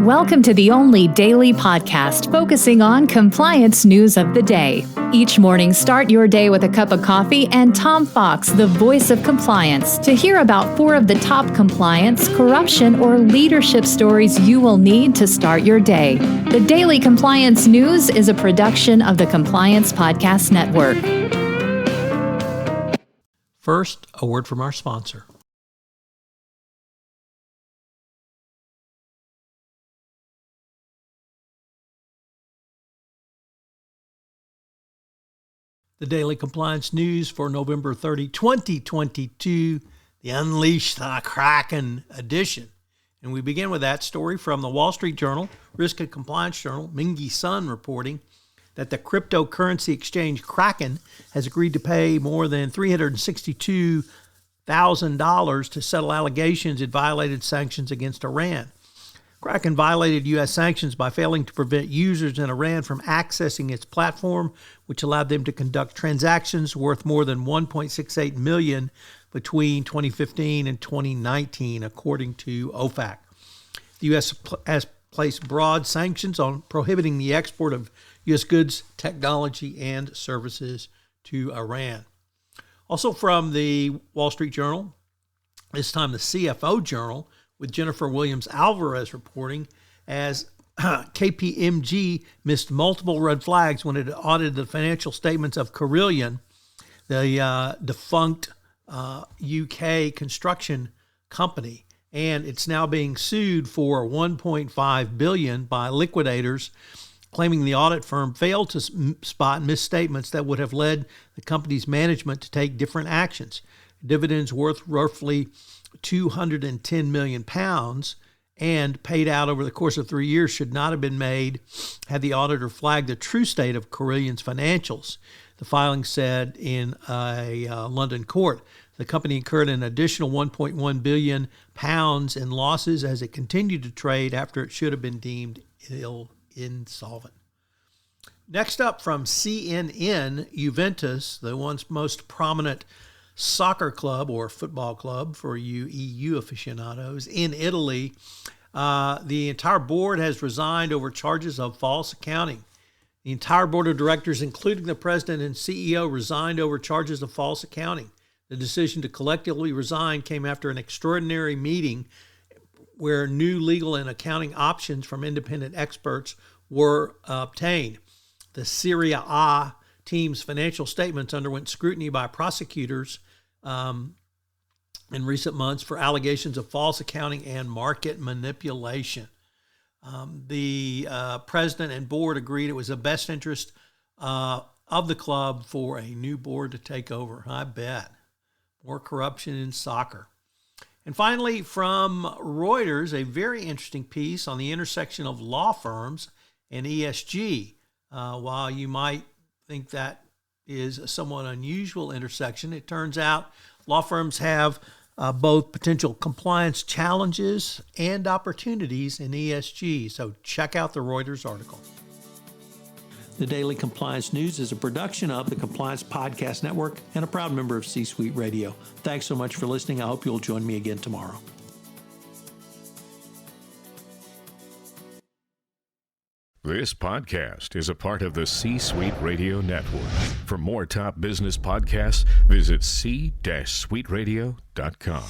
Welcome to the only daily podcast focusing on compliance news of the day. Each morning, start your day with a cup of coffee and Tom Fox, the voice of compliance, to hear about 4 of the top compliance, corruption, or leadership stories you will need to start your day. The Daily Compliance News is a production of the Compliance Podcast Network. First, a word from our sponsor. The Daily Compliance News for November 30, 2022, the Unleash the Kraken edition. And we begin with that story from the Wall Street Journal, Risk and Compliance Journal, Mingy Sun reporting that the cryptocurrency exchange Kraken has agreed to pay more than $362,000 to settle allegations it violated sanctions against Iran. Kraken violated U.S. sanctions by failing to prevent users in Iran from accessing its platform, which allowed them to conduct transactions worth more than $1.68 million between 2015 and 2019, according to OFAC. The U.S. has placed broad sanctions on prohibiting the export of U.S. goods, technology, and services to Iran. Also from the Wall Street Journal, this time the CFO Journal, with Jennifer Williams-Alvarez reporting, as KPMG missed multiple red flags when it audited the financial statements of Kraken, the defunct UK construction company, and it's now being sued for $1.5 billion by liquidators, claiming the audit firm failed to spot misstatements that would have led the company's management to take different actions. Dividends worth roughly £210 million and paid out over the course of 3 years should not have been made had the auditor flagged the true state of Kraken's financials. The filing said in a London court. The company incurred an additional £1.1 billion in losses as it continued to trade after it should have been deemed insolvent. Next up from CNN, Juventus, the once most prominent soccer club or football club for you EU aficionados in Italy, the entire board has resigned over charges of false accounting. The entire board of directors, including the president and CEO, resigned over charges of false accounting. The decision to collectively resign came after an extraordinary meeting where new legal and accounting options from independent experts were obtained. The Serie A team's financial statements underwent scrutiny by prosecutors in recent months for allegations of false accounting and market manipulation. The president and board agreed it was the best interest of the club for a new board to take over. I bet. More corruption in soccer. And finally, from Reuters, a very interesting piece on the intersection of law firms and ESG. While you might think that is a somewhat unusual intersection, it turns out law firms have both potential compliance challenges and opportunities in ESG. So check out the Reuters article. The Daily Compliance News is a production of the Compliance Podcast Network and a proud member of C-Suite Radio. Thanks so much for listening. I hope you'll join me again tomorrow. This podcast is a part of the C-Suite Radio Network. For more top business podcasts, visit c-suiteradio.com.